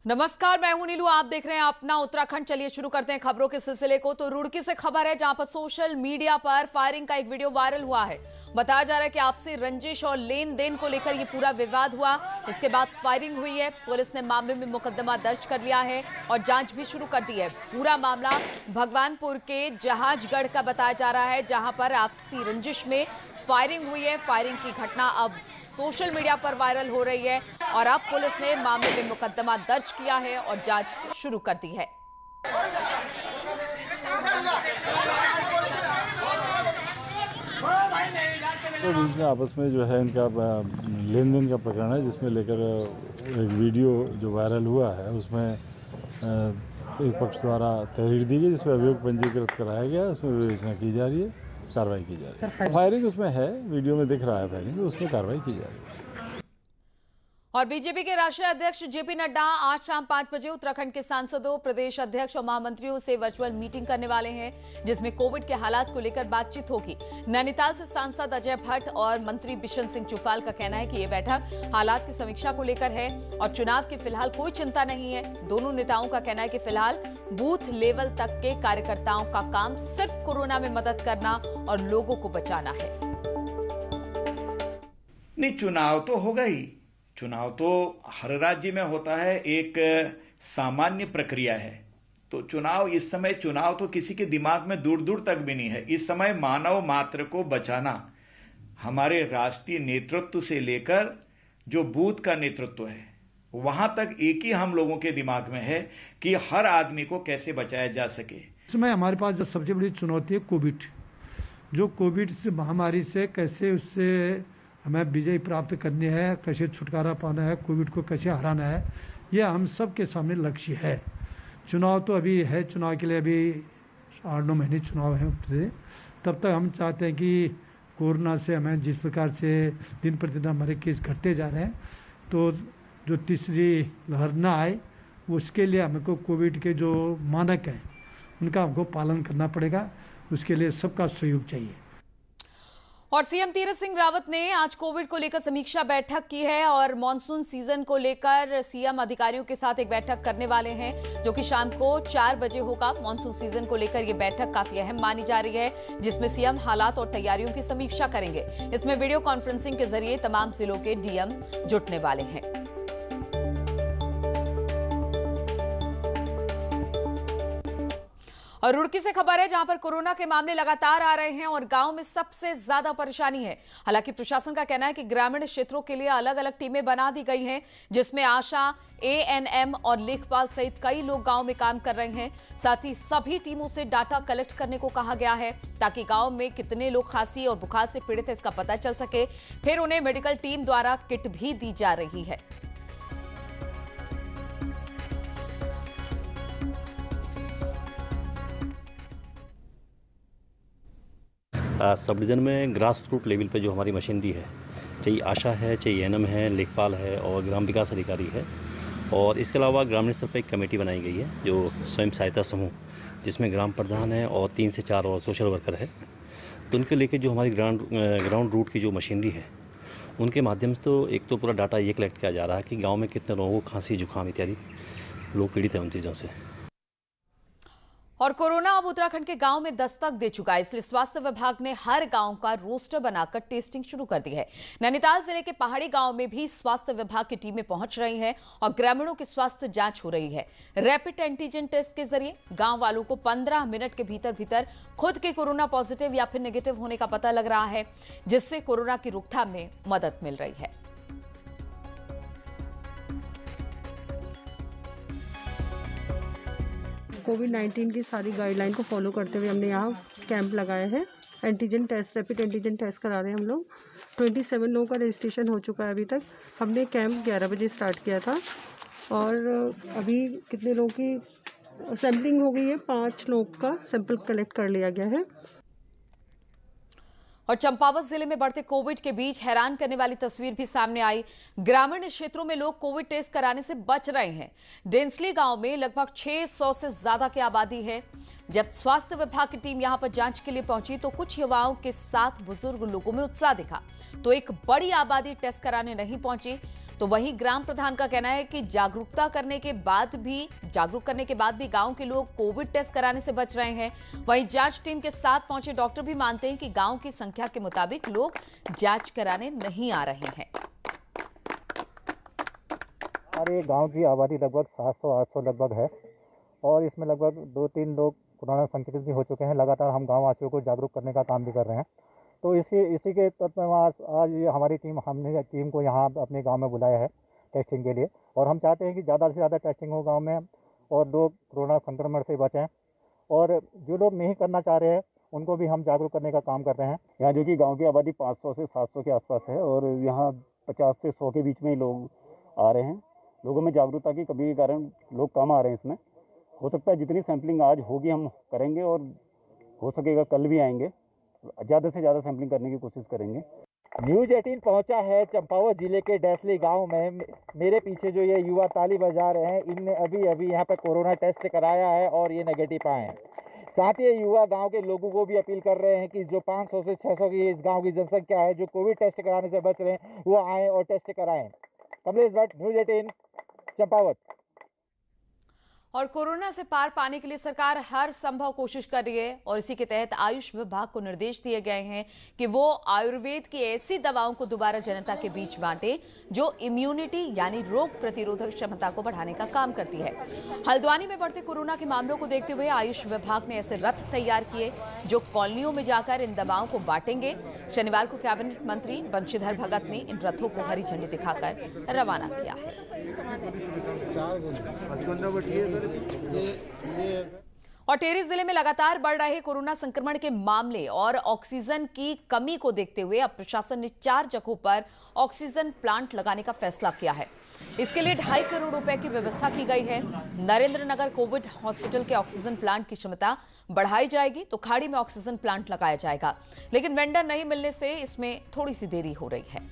नमस्कार, मैं हूं नीलू। आप देख रहे हैं अपना उत्तराखंड। चलिए शुरू करते हैं खबरों के सिलसिले को। तो रुड़की से खबर है, जहां पर सोशल मीडिया पर फायरिंग का एक वीडियो वायरल हुआ है। बताया जा रहा है कि आपसी रंजिश और लेन देन को लेकर यह पूरा विवाद हुआ। इसके बाद फायरिंग हुई है। पुलिस ने मामले में मुकदमा दर्ज कर लिया है और जांच भी शुरू कर दी है। पूरा मामला भगवानपुर के जहाजगढ़ का बताया जा रहा है, जहां पर आपसी रंजिश में फायरिंग हुई है। फायरिंग की घटना अब सोशल मीडिया पर वायरल हो रही है और अब पुलिस ने मामले में मुकदमा दर्ज किया है और जांच शुरू कर दी है। तो बीच में आपस में जो है इनका लेन देन का प्रकरण है, जिसमें लेकर एक वीडियो जो वायरल हुआ है उसमें एक पक्ष द्वारा तहरीर दी गई, जिसमें अभियोग पंजीकृत कराया गया। उसमें विवेचना की जा रही है, कार्रवाई की जा रही है। फायरिंग उसमें है, वीडियो में दिख रहा है फायरिंग, तो उसमें कार्रवाई की जा रही है। और बीजेपी के राष्ट्रीय अध्यक्ष जेपी नड्डा आज शाम 5 बजे उत्तराखंड के सांसदों, प्रदेश अध्यक्ष और महामंत्रियों से वर्चुअल मीटिंग करने वाले हैं, जिसमें कोविड के हालात को लेकर बातचीत होगी। नैनीताल से सांसद अजय भट्ट और मंत्री बिशन सिंह चुफाल का कहना है कि ये बैठक हालात की समीक्षा को लेकर है और चुनाव की फिलहाल कोई चिंता नहीं है। दोनों नेताओं का कहना है कि फिलहाल बूथ लेवल तक के कार्यकर्ताओं का काम सिर्फ कोरोना में मदद करना और लोगों को बचाना है। नहीं, चुनाव तो होगा ही। चुनाव तो हर राज्य में होता है, एक सामान्य प्रक्रिया है। तो चुनाव इस समय, चुनाव तो किसी के दिमाग में दूर दूर तक भी नहीं है। इस समय मानव मात्र को बचाना हमारे राष्ट्रीय नेतृत्व से लेकर जो बूथ का नेतृत्व है वहां तक एक ही हम लोगों के दिमाग में है कि हर आदमी को कैसे बचाया जा सके। इस समय हमारे पास जो सबसे बड़ी चुनौती है कोविड, जो कोविड से महामारी से कैसे उससे हमें विजय प्राप्त करनी है, कैसे छुटकारा पाना है, कोविड को कैसे हराना है, यह हम सब के सामने लक्ष्य है। चुनाव तो अभी है, चुनाव के लिए अभी 8-9 महीने चुनाव है। तब तक हम चाहते हैं कि कोरोना से हमें जिस प्रकार से दिन प्रतिदिन हमारे केस घटते जा रहे हैं, तो जो तीसरी लहर ना आए, उसके लिए हमको कोविड के जो मानक हैं उनका हमको पालन करना पड़ेगा। उसके लिए सबका सहयोग चाहिए। और सीएम तीरथ सिंह रावत ने आज कोविड को लेकर समीक्षा बैठक की है और मॉनसून सीजन को लेकर सीएम अधिकारियों के साथ एक बैठक करने वाले हैं, जो कि शाम को 4 बजे होगा। मॉनसून सीजन को लेकर यह बैठक काफी अहम मानी जा रही है, जिसमें सीएम हालात और तैयारियों की समीक्षा करेंगे। इसमें वीडियो कॉन्फ्रेंसिंग के जरिए तमाम जिलों के डीएम जुटने वाले हैं। और रुड़की से खबर है, जहां पर कोरोना के मामले लगातार आ रहे हैं और गांव में सबसे ज्यादा परेशानी है। हालांकि प्रशासन का कहना है कि ग्रामीण क्षेत्रों के लिए अलग अलग टीमें बना दी गई हैं, जिसमें आशा, एएनएम और लेखपाल सहित कई लोग गांव में काम कर रहे हैं। साथ ही सभी टीमों से डाटा कलेक्ट करने को कहा गया है, ताकि गांव में कितने लोग खांसी और बुखार से पीड़ित है इसका पता चल सके। फिर उन्हें मेडिकल टीम द्वारा किट भी दी जा रही है। सब डिवीजन में ग्रास रूट लेवल पे जो हमारी मशीनरी है, चाहे आशा है, चाहे एएनएम है, लेखपाल है और ग्राम विकास अधिकारी है, और इसके अलावा ग्रामीण स्तर पर एक कमेटी बनाई गई है जो स्वयं सहायता समूह, जिसमें ग्राम प्रधान है और 3 से 4 और सोशल वर्कर है। तो उनके लेके जो हमारी ग्राउंड रूट की जो मशीनरी है, उनके माध्यम से तो एक तो पूरा डाटा ये कलेक्ट किया जा रहा है कि गाँव में कितने लोगों को खांसी, जुकाम इत्यादि लोग पीड़ित हैं उन चीज़ों से। और कोरोना अब उत्तराखंड के गांव में दस्तक दे चुका है, इसलिए स्वास्थ्य विभाग ने हर गांव का रोस्टर बनाकर टेस्टिंग शुरू कर दी है। नैनीताल जिले के पहाड़ी गांव में भी स्वास्थ्य विभाग की टीमें पहुंच रही हैं और ग्रामीणों की स्वास्थ्य जांच हो रही है। रैपिड एंटीजन टेस्ट के जरिए गांव वालों को 15 मिनट के भीतर खुद के कोरोना पॉजिटिव या फिर नेगेटिव होने का पता लग रहा है, जिससे कोरोना की रोकथाम में मदद मिल रही है। कोविड-19 की सारी गाइडलाइन को फॉलो करते हुए हमने यहाँ कैंप लगाए हैं। Antigen test, rapid antigen test करा रहे हैं हम लोग। 27 लोगों का रजिस्ट्रेशन हो चुका है अभी तक। हमने कैंप 11 बजे स्टार्ट किया था और अभी कितने लोगों की सैम्पलिंग हो गई है, 5 लोग का सैंपल कलेक्ट कर लिया गया है। और चंपावत जिले में बढ़ते कोविड के बीच हैरान करने वाली तस्वीर भी सामने आई। ग्रामीण क्षेत्रों में लोग कोविड टेस्ट कराने से बच रहे हैं। डेंसली गांव में लगभग 600 से ज्यादा की आबादी है। जब स्वास्थ्य विभाग की टीम यहां पर जांच के लिए पहुंची तो कुछ युवाओं के साथ बुजुर्ग लोगों में उत्साह दिखा, तो एक बड़ी आबादी टेस्ट कराने नहीं पहुंची। तो वहीं ग्राम प्रधान का कहना है कि जागरूक करने के बाद भी गांव के लोग कोविड टेस्ट कराने से बच रहे हैं। वहीं जांच टीम के साथ पहुंचे डॉक्टर भी मानते हैं कि गांव की संख्या के मुताबिक लोग जांच कराने नहीं आ रहे हैं। हमारे गांव की आबादी लगभग 700-800 लगभग है और इसमें लगभग 2-3 लोग कोरोना संक्रमित भी हो चुके हैं। लगातार हम गांव वासियों को जागरूक करने का काम भी कर रहे हैं। तो इसी के तत्व में आज हमारी हमने टीम को यहाँ अपने गांव में बुलाया है टेस्टिंग के लिए, और हम चाहते हैं कि ज़्यादा से ज़्यादा टेस्टिंग हो गांव में और लोग कोरोना संक्रमण से बचें। और जो लोग नहीं करना चाह रहे हैं उनको भी हम जागरूक करने का काम कर रहे हैं। यहाँ जो कि गाँव की आबादी 500 से 700 के आसपास है और यहाँ 50 से 100 के बीच में ही लोग आ रहे हैं। लोगों में जागरूकता की कमी के कारण लोग कम आ रहे हैं। इसमें हो सकता है जितनी सैंपलिंग आज होगी हम करेंगे और हो सकेगा कल भी आएंगे, ज़्यादा से ज़्यादा सैंपलिंग करने की कोशिश करेंगे। न्यूज़ 18 पहुंचा है चंपावत जिले के डैसली गांव में। मेरे पीछे जो ये युवा ताली बजा रहे हैं, इनने अभी यहाँ पर कोरोना टेस्ट कराया है और ये नेगेटिव आए हैं। साथ ही ये युवा गांव के लोगों को भी अपील कर रहे हैं कि जो 500 से 600 की इस गांव की जनसंख्या है जो कोविड टेस्ट कराने से बच रहे हैं वो आएँ और टेस्ट कराएँ। कमलेश भट्ट, न्यूज़ 18 चंपावत। और कोरोना से पार पाने के लिए सरकार हर संभव कोशिश कर रही है और इसी के तहत आयुष विभाग को निर्देश दिए गए हैं कि वो आयुर्वेद की ऐसी दवाओं को दोबारा जनता के बीच बांटे जो इम्यूनिटी यानी रोग प्रतिरोधक क्षमता को बढ़ाने का काम करती है। हल्द्वानी में बढ़ते कोरोना के मामलों को देखते हुए आयुष विभाग ने ऐसे रथ तैयार किए जो कॉलोनियों में जाकर इन दवाओं को बांटेंगे। शनिवार को कैबिनेट मंत्री बंशीधर भगत ने इन रथों को हरी झंडी दिखाकर रवाना किया है। और टिहरी जिले में लगातार बढ़ रहे कोरोना संक्रमण के मामले और ऑक्सीजन की कमी को देखते हुए अब प्रशासन ने 4 जगहों पर ऑक्सीजन प्लांट लगाने का फैसला किया है। इसके लिए 2.5 करोड़ रुपए की व्यवस्था की गई है। नरेंद्रनगर कोविड हॉस्पिटल के ऑक्सीजन प्लांट की क्षमता बढ़ाई जाएगी तो खाड़ी में ऑक्सीजन प्लांट लगाया जाएगा, लेकिन वेंडर नहीं मिलने से इसमें थोड़ी सी देरी हो रही है।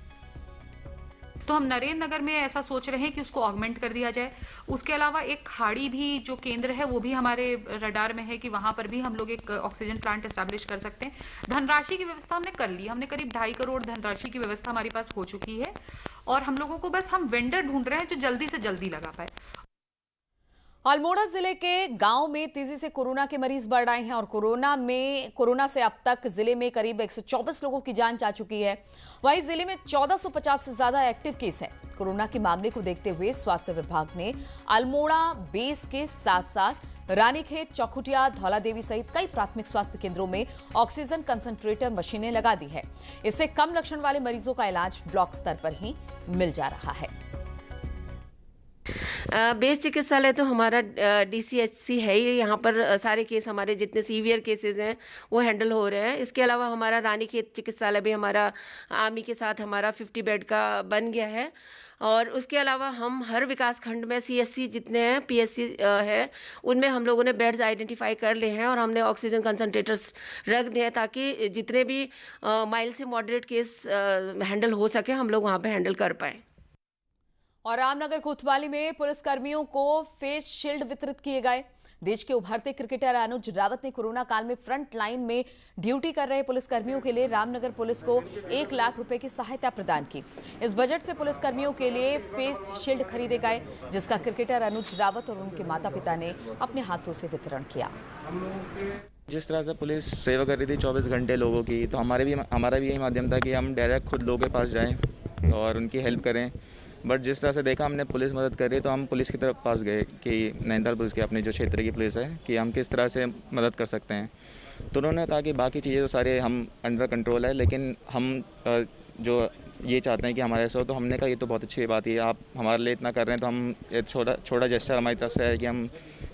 तो हम नरेंद्र नगर में ऐसा सोच रहे हैं कि उसको ऑगमेंट कर दिया जाए। उसके अलावा एक खाड़ी भी जो केंद्र है वो भी हमारे रडार में है कि वहां पर भी हम लोग एक ऑक्सीजन प्लांट एस्टैब्लिश कर सकते हैं। धनराशि की व्यवस्था हमने कर ली, हमने करीब 2.5 करोड़ धनराशि की व्यवस्था हमारे पास हो चुकी है और हम लोगों को बस हम वेंडर ढूंढ रहे हैं जो जल्दी से जल्दी लगा पाए। अल्मोड़ा जिले के गांव में तेजी से कोरोना के मरीज बढ़ रहे हैं और कोरोना से अब तक जिले में करीब 124 लोगों की जान जा चुकी है। वहीं जिले में 1450 से ज्यादा एक्टिव केस हैं। कोरोना के मामले को देखते हुए स्वास्थ्य विभाग ने अल्मोड़ा बेस के साथ साथ रानीखेत, चौखुटिया, धौलादेवी सहित कई प्राथमिक स्वास्थ्य केंद्रों में ऑक्सीजन कंसंट्रेटर मशीनें लगा दी है। इससे कम लक्षण वाले मरीजों का इलाज ब्लॉक स्तर पर ही मिल जा रहा है। बेस चिकित्सालय तो हमारा DCHC है ही। यहाँ पर सारे केस हमारे जितने सीवियर केसेस हैं वो हैंडल हो रहे हैं। इसके अलावा हमारा रानीखेत चिकित्सालय भी हमारा आर्मी के साथ हमारा 50 बेड का बन गया है। और उसके अलावा हम हर विकास खंड में CSC जितने हैं, PSC है, उनमें हम लोगों ने बेड्स आइडेंटिफाई कर लिए हैं और हमने ऑक्सीजन कंसंट्रेटर्स रख दिए हैं ताकि जितने भी माइल्ड से मॉडरेट केस हैंडल हो सके हम लोग वहाँ पर हैंडल कर पाएँ। और रामनगर कोतवाली में पुलिसकर्मियों को फेस शील्ड वितरित किए गए। देश के उभरते क्रिकेटर अनुज रावत ने कोरोना काल में फ्रंट लाइन में ड्यूटी कर रहे पुलिसकर्मियों के लिए रामनगर पुलिस को 1 लाख रुपए की सहायता प्रदान की। इस बजट से पुलिसकर्मियों के लिए फेस शील्ड खरीदे गए, जिसका क्रिकेटर अनुज रावत और उनके माता पिता ने अपने हाथों से वितरण किया। जिस तरह से पुलिस सेवा कर रही थी 24 घंटे लोगों की, तो हमारा भी यही माध्यम था कि हम डायरेक्ट खुद लोगों के पास जाएं और उनकी हेल्प करें। बट जिस तरह से देखा हमने पुलिस मदद कर रही है तो हम पुलिस की तरफ पास गए कि नैनीताल पुलिस की, अपनी जो क्षेत्र की पुलिस है, कि हम किस तरह से मदद कर सकते हैं। तो उन्होंने कहा कि बाकी चीज़ें तो सारे हम अंडर कंट्रोल है, लेकिन हम जो ये चाहते हैं कि हमारे ऐसा हो। तो हमने कहा ये तो बहुत अच्छी बात है, आप हमारे लिए इतना कर रहे हैं, तो हम छोटा जेस्चर हमारी तरफ से है कि हम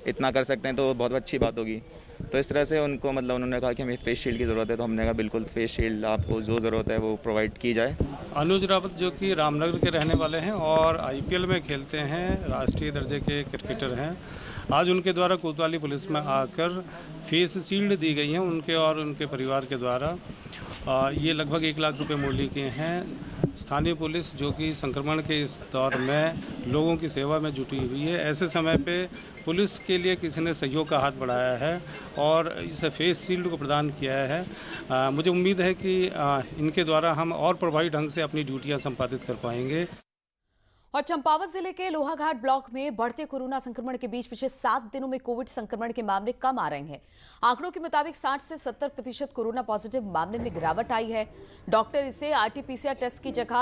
इतना कर सकते हैं तो बहुत अच्छी बात होगी। तो इस तरह से उनको उन्होंने कहा कि हमें फेस शील्ड की ज़रूरत है, तो हमने कहा बिल्कुल फेस शील्ड आपको जो ज़रूरत है वो प्रोवाइड की जाए। अनुज रावत जो कि रामनगर के रहने वाले हैं और IPL में खेलते हैं, राष्ट्रीय दर्जे के क्रिकेटर हैं। आज उनके द्वारा कोतवाली पुलिस में आकर फेस शील्ड दी गई हैं उनके और उनके परिवार के द्वारा। ये लगभग 1 लाख रुपए मूल्य के हैं। स्थानीय पुलिस जो कि संक्रमण के इस दौर में लोगों की सेवा में जुटी हुई है, ऐसे समय पे पुलिस के लिए किसी ने सहयोग का हाथ बढ़ाया है और इस फेस शील्ड को प्रदान किया है। मुझे उम्मीद है कि इनके द्वारा हम और प्रभावी ढंग से अपनी ड्यूटियां संपादित कर पाएंगे। और चंपावत जिले के लोहाघाट ब्लॉक में बढ़ते कोरोना संक्रमण के बीच पिछले 7 दिनों में कोविड संक्रमण के मामले कम आ रहे हैं। आंकड़ों के मुताबिक 60 से 70% कोरोना पॉजिटिव मामले में गिरावट आई है। डॉक्टर इसे आरटीपीसीआर टेस्ट की जगह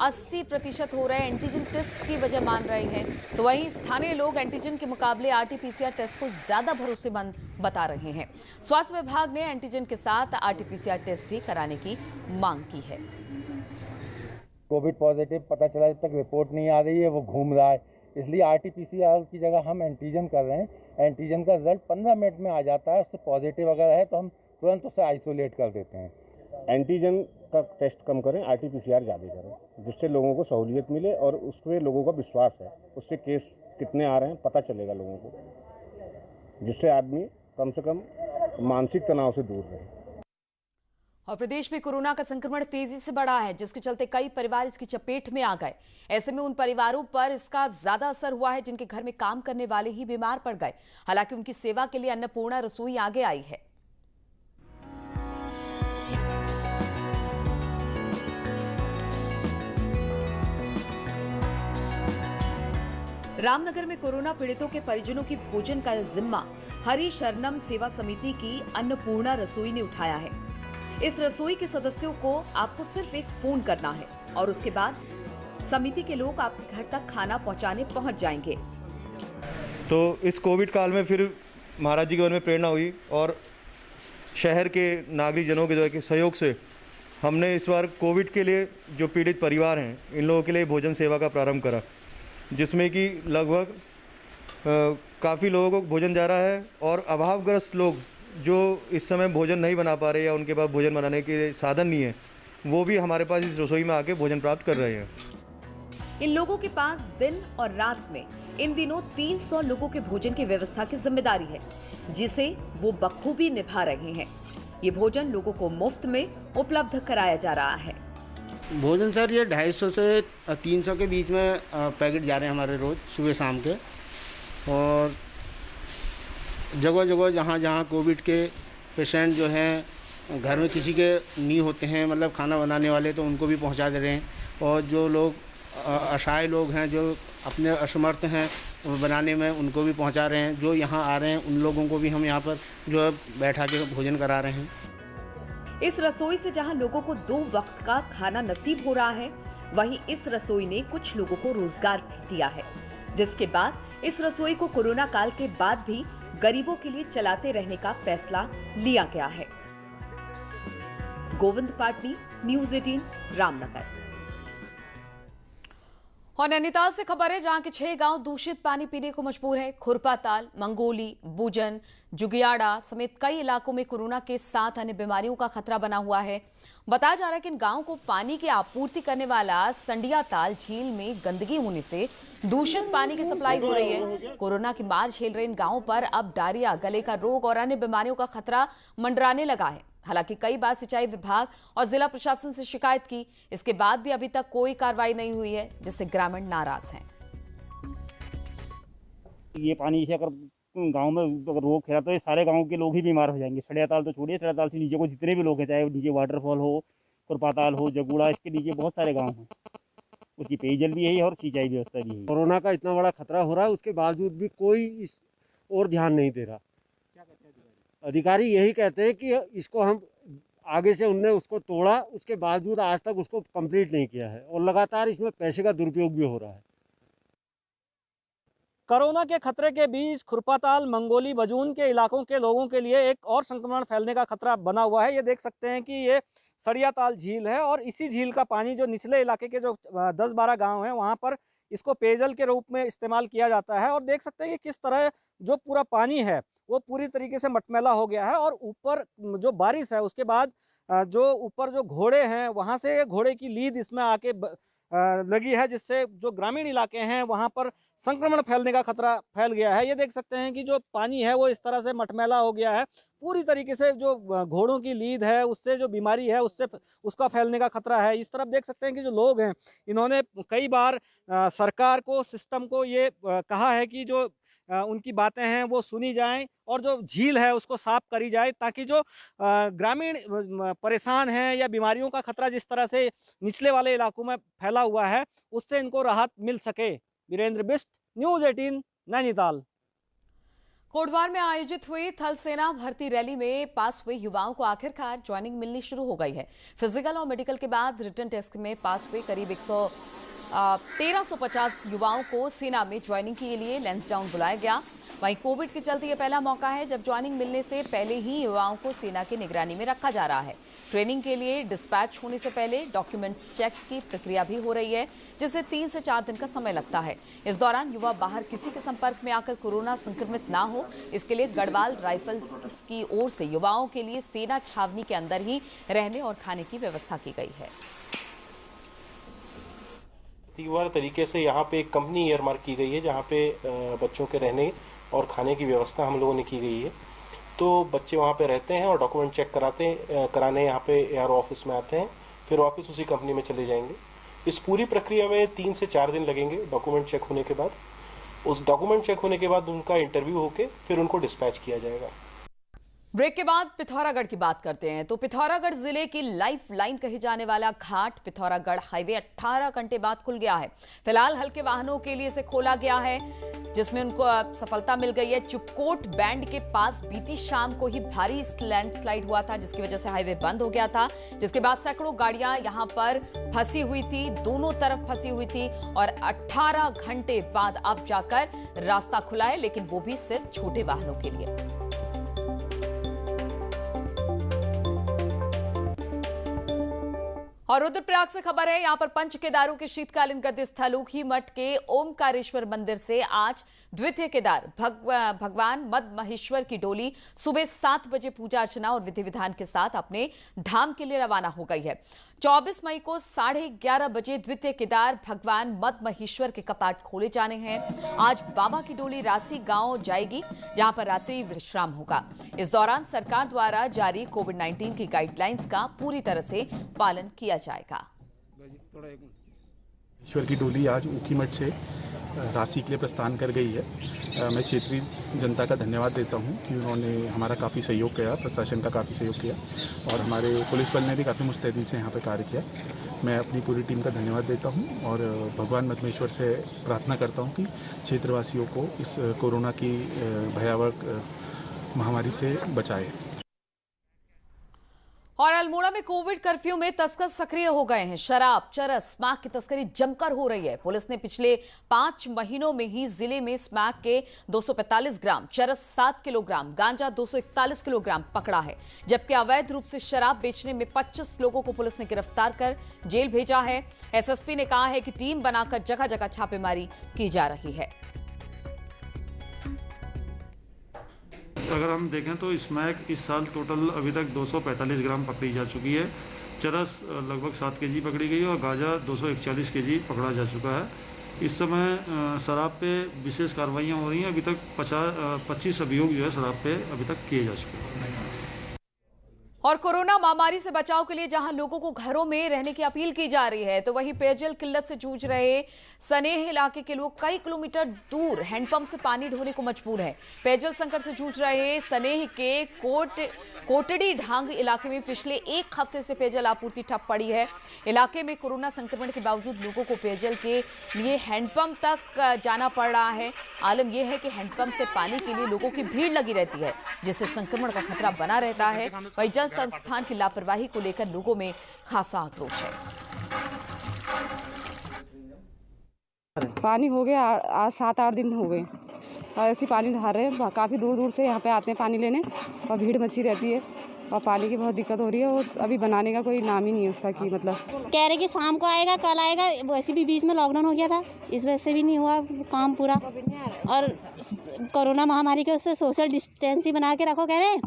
80% हो रहे एंटीजन टेस्ट की वजह मान रहे हैं। तो वहीं स्थानीय लोग एंटीजन के मुकाबले आरटीपीसीआर टेस्ट को ज्यादा भरोसेमंद बता रहे हैं। स्वास्थ्य विभाग ने एंटीजन के साथ आरटीपीसीआर टेस्ट भी कराने की मांग की है। कोविड पॉजिटिव पता चला, जब तक रिपोर्ट नहीं आ रही है वो घूम रहा है, इसलिए आरटीपीसीआर की जगह हम एंटीजन कर रहे हैं। एंटीजन का रिजल्ट 15 मिनट में आ जाता है, उससे पॉजिटिव अगर है तो हम तुरंत उसे आइसोलेट कर देते हैं। एंटीजन का टेस्ट कम करें, आरटीपीसीआर ज़्यादा करें, जिससे लोगों को सहूलियत मिले और उसमें लोगों का विश्वास है, उससे केस कितने आ रहे हैं पता चलेगा लोगों को, जिससे आदमी कम से कम मानसिक तनाव से दूर रहे। और प्रदेश में कोरोना का संक्रमण तेजी से बढ़ा है, जिसके चलते कई परिवार इसकी चपेट में आ गए। ऐसे में उन परिवारों पर इसका ज्यादा असर हुआ है जिनके घर में काम करने वाले ही बीमार पड़ गए। हालांकि उनकी सेवा के लिए अन्नपूर्णा रसोई आगे आई है। रामनगर में कोरोना पीड़ितों के परिजनों की भोजन का जिम्मा हरि शरणम सेवा समिति की अन्नपूर्णा रसोई ने उठाया है। इस रसोई के सदस्यों को आपको सिर्फ एक फोन करना है और उसके बाद समिति के लोग आपके घर तक खाना पहुंचाने पहुंच जाएंगे। तो इस कोविड काल में फिर महाराज जी के मन में प्रेरणा हुई और शहर के नागरिकजनों के सहयोग से हमने इस बार कोविड के लिए जो पीड़ित परिवार हैं इन लोगों के लिए भोजन सेवा का प्रारंभ करा, जिसमें कि लगभग काफ़ी लोगों को भोजन जा रहा है और अभावग्रस्त लोग जो इस समय भोजन नहीं बना पा रहे या उनके पास भोजन बनाने के साधन नहीं है, वो भी हमारे पास इस रसोई में आके भोजन प्राप्त कर रहे हैं। इन लोगों के पास दिन और रात में इन दिनों 300 लोगों के भोजन की व्यवस्था की जिम्मेदारी है, जिसे वो बखूबी निभा रहे हैं। ये भोजन लोगों को मुफ्त में उपलब्ध कराया जा रहा है। भोजन सर ये 250 से 300 के बीच में पैकेट जा रहे हैं हमारे रोज सुबह शाम के, और जगह जगह जहाँ जहाँ कोविड के पेशेंट जो हैं घर में किसी के नहीं होते हैं, मतलब खाना बनाने वाले, तो उनको भी पहुँचा दे रहे हैं। और जो लोग असहाय लोग हैं जो अपने असमर्थ हैं बनाने में, उनको भी पहुँचा रहे हैं। जो यहाँ आ रहे हैं उन लोगों को भी हम यहाँ पर जो है बैठा के भोजन करा रहे हैं। इस रसोई से जहां लोगों को 2 वक्त का खाना नसीब हो रहा है, वहीं इस रसोई ने कुछ लोगों को रोजगार भी दिया है, जिसके बाद इस रसोई को कोरोना काल के बाद भी गरीबों के लिए चलाते रहने का फैसला लिया गया है। गोविंद पाटनी, न्यूज़ 18, रामनगर। और नैनीताल से खबर है, जहां के 6 गांव दूषित पानी पीने को मजबूर है। खुरपाताल, मंगोली, बुजन, जुगियाड़ा समेत कई इलाकों में कोरोना के साथ अन्य बीमारियों का खतरा बना हुआ है। बताया जा रहा है कि इन गांवों को पानी की आपूर्ति करने वाला संडिया ताल झील में गंदगी होने से दूषित पानी की सप्लाई हो रही है। कोरोना की मार झेल रहे इन गांवों पर अब डायरिया, गले का रोग और अन्य बीमारियों का खतरा मंडराने लगा है। हालांकि कई बार सिंचाई विभाग और जिला प्रशासन से शिकायत की, इसके बाद भी अभी तक कोई कार्रवाई नहीं हुई है, जिससे ग्रामीण नाराज हैं। ये पानी से अगर गांव में अगर रोग फैला तो ये सारे गांव के लोग ही बीमार हो जाएंगे। सड़ियाताल तो छोड़िए, सड़ियाताल से नीचे को जितने भी लोग हैं, चाहे नीचे वाटरफॉल हो, खुरपाताल हो, जगूड़ा, इसके नीचे बहुत सारे गाँव हैं। उसकी पेयजल भी यही है और सिंचाई व्यवस्था भी है। कोरोना का इतना बड़ा खतरा हो रहा है, उसके बावजूद भी कोई इस और ध्यान नहीं दे रहा। अधिकारी यही कहते हैं कि इसको हम आगे से उनने उसको तोड़ा, उसके बावजूद आज तक उसको कंप्लीट नहीं किया है और लगातार इसमें पैसे का दुरुपयोग भी हो रहा है। कोरोना के खतरे के बीच खुरपाताल, मंगोली, बजून के इलाकों के लोगों के लिए एक और संक्रमण फैलने का खतरा बना हुआ है। ये देख सकते हैं कि ये सड़ियाताल झील है और इसी झील का पानी जो निचले इलाके के जो 10-12 गाँव हैं वहाँ पर इसको पेयजल के रूप में इस्तेमाल किया जाता है। और देख सकते हैं कि किस तरह जो पूरा पानी है वो पूरी तरीके से मटमैला हो गया है। और ऊपर जो बारिश है उसके बाद जो ऊपर जो घोड़े हैं वहाँ से घोड़े की लीद इसमें आके लगी है, जिससे जो ग्रामीण इलाके हैं वहाँ पर संक्रमण फैलने का खतरा फैल गया है। ये देख सकते हैं कि जो पानी है वो इस तरह से मटमैला हो गया है, पूरी तरीके से जो घोड़ों की लीद है उससे जो बीमारी है उससे उसका फैलने का खतरा है। इस तरफ देख सकते हैं कि जो लोग हैं इन्होंने कई बार सरकार को, सिस्टम को ये कहा है कि जो उनकी बातें हैं वो सुनी जाएं और जो झील है उसको साफ करी जाए, ताकि जो ग्रामीण परेशान हैं या बीमारियों का खतरा जिस तरह से निचले वाले इलाकों में फैला हुआ है उससे इनको राहत मिल सके। वीरेंद्र बिष्ट, न्यूज़ 18, नैनीताल। कोटद्वार में आयोजित हुई थल सेना भर्ती रैली में पास हुए युवाओं को आखिरकार ज्वाइनिंग मिलनी शुरू हो गई है। फिजिकल और मेडिकल के बाद रिटन टेस्ट में पास हुए करीब 1350 युवाओं को सेना में ज्वाइनिंग के लिए लैंसडाउन बुलाया गया। वहीं कोविड के चलते यह पहला मौका है जब ज्वाइनिंग मिलने से पहले ही युवाओं को सेना की निगरानी में रखा जा रहा है। ट्रेनिंग के लिए डिस्पैच होने से पहले डॉक्यूमेंट्स चेक की प्रक्रिया भी हो रही है, जिससे 3 से 4 दिन का समय लगता है। इस दौरान युवा बाहर किसी के संपर्क में आकर कोरोना संक्रमित ना हो, इसके लिए गढ़वाल राइफल की ओर से युवाओं के लिए सेना छावनी के अंदर ही रहने और खाने की व्यवस्था की गई है। तीव्र तरीके से यहाँ पे एक कंपनी ईयरमार्क की गई है जहाँ पे बच्चों के रहने और खाने की व्यवस्था हम लोगों ने की गई है। तो बच्चे वहाँ पे रहते हैं और डॉक्यूमेंट चेक कराने यहाँ पे ARO ऑफिस में आते हैं, फिर वापस उसी कंपनी में चले जाएंगे। इस पूरी प्रक्रिया में 3 से 4 दिन लगेंगे डॉक्यूमेंट चेक होने के बाद। उस डॉक्यूमेंट चेक होने के बाद उनका इंटरव्यू होके फिर उनको डिस्पैच किया जाएगा। ब्रेक के बाद पिथौरागढ़ की बात करते हैं। तो पिथौरागढ़ जिले की लाइफ लाइन कही जाने वाला घाट पिथौरागढ़ हाईवे 18 घंटे बाद खुल गया है। फिलहाल हल्के वाहनों के लिए इसे खोला गया है, जिसमें उनको सफलता मिल गई है। चुपकोट बैंड के पास बीती शाम को ही भारी लैंडस्लाइड हुआ था, जिसकी वजह से हाईवे बंद हो गया था, जिसके बाद सैकड़ों गाड़ियां यहां पर फंसी हुई थी, दोनों तरफ फंसी हुई थी और 18 घंटे बाद अब जाकर रास्ता खुला है, लेकिन वो भी सिर्फ छोटे वाहनों के लिए। और रुद्रप्रयाग से खबर है, यहां पर पंच केदारों के शीतकालीन गद्दी स्थल ऊखी मठ के ओमकारेश्वर मंदिर से आज द्वितीय केदार भगवान मद महेश्वर की डोली सुबह 7 बजे पूजा अर्चना और विधि विधान के साथ अपने धाम के लिए रवाना हो गई है। 24 मई को 11:30 बजे द्वितीय केदार भगवान मद महेश्वर के कपाट खोले जाने हैं। आज बाबा की डोली रासी गांव जाएगी, जहां पर रात्रि विश्राम होगा। इस दौरान सरकार द्वारा जारी कोविड-19 की गाइडलाइंस का पूरी तरह से पालन किया जाएगा। ईश्वर की डोली आज ऊखी मठ से राशि के लिए प्रस्थान कर गई है। मैं क्षेत्रीय जनता का धन्यवाद देता हूं कि उन्होंने हमारा काफ़ी सहयोग किया, प्रशासन का काफ़ी सहयोग किया और हमारे पुलिस बल ने भी काफ़ी मुस्तैदी से यहाँ पर कार्य किया। मैं अपनी पूरी टीम का धन्यवाद देता हूं और भगवान मदमेश्वर से प्रार्थना करता हूं कि क्षेत्रवासियों को इस कोरोना की भयावह महामारी से बचाए। और अल्मोड़ा में कोविड कर्फ्यू में तस्कर सक्रिय हो गए हैं। शराब, चरस, स्मैक की तस्करी जमकर हो रही है। पुलिस ने पिछले 5 महीनों में ही जिले में स्मैक के 245 ग्राम, चरस 7 किलोग्राम, गांजा 241 किलोग्राम पकड़ा है, जबकि अवैध रूप से शराब बेचने में 25 लोगों को पुलिस ने गिरफ्तार कर जेल भेजा है। एसएसपी ने कहा है कि टीम बनाकर जगह जगह छापेमारी की जा रही है। अगर हम देखें तो स्मैक इस साल टोटल अभी तक 245 ग्राम पकड़ी जा चुकी है, चरस लगभग 7 केजी पकड़ी गई और गांजा 241 केजी पकड़ा जा चुका है। इस समय शराब पे विशेष कार्रवाइयाँ हो रही हैं। अभी तक 25 अभियोग जो है शराब पे अभी तक किए जा चुके हैं। और कोरोना महामारी से बचाव के लिए जहां लोगों को घरों में रहने की अपील की जा रही है, तो वहीं पेयजल किल्लत से जूझ रहे सनेह इलाके के लोग कई किलोमीटर दूर हैंडपंप से पानी ढोने को मजबूर हैं। पेयजल संकट से जूझ रहे सनेह के कोटड़ी ढांग इलाके में पिछले 1 हफ्ते से पेयजल आपूर्ति ठप पड़ी है। इलाके में कोरोना संक्रमण के बावजूद लोगों को पेयजल के लिए हैंडपंप तक जाना पड़ रहा है। आलम यह है कि हैंडपंप से पानी के लिए लोगों की भीड़ लगी रहती है, जिससे संक्रमण का खतरा बना रहता है। वहीं जल संस्थान की लापरवाही को लेकर लोगों में खासा आक्रोश है। पानी हो गया, आज 7-8 दिन हो गए और ऐसे पानी धार रहे हैं। काफ़ी दूर दूर से यहाँ पे आते हैं पानी लेने और भीड़ मची रहती है और पानी की बहुत दिक्कत हो रही है और अभी बनाने का कोई नाम ही नहीं है उसका कि मतलब कह रहे कि शाम को आएगा, कल आएगा। वैसे भी बीच में लॉकडाउन हो गया था, इस वजह से भी नहीं हुआ काम पूरा। और कोरोना महामारी के उससे सोशल डिस्टेंस ही बना के रखो कह रहे हैं,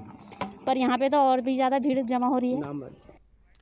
पर यहाँ पे तो और भी ज़्यादा भीड़ जमा हो रही है।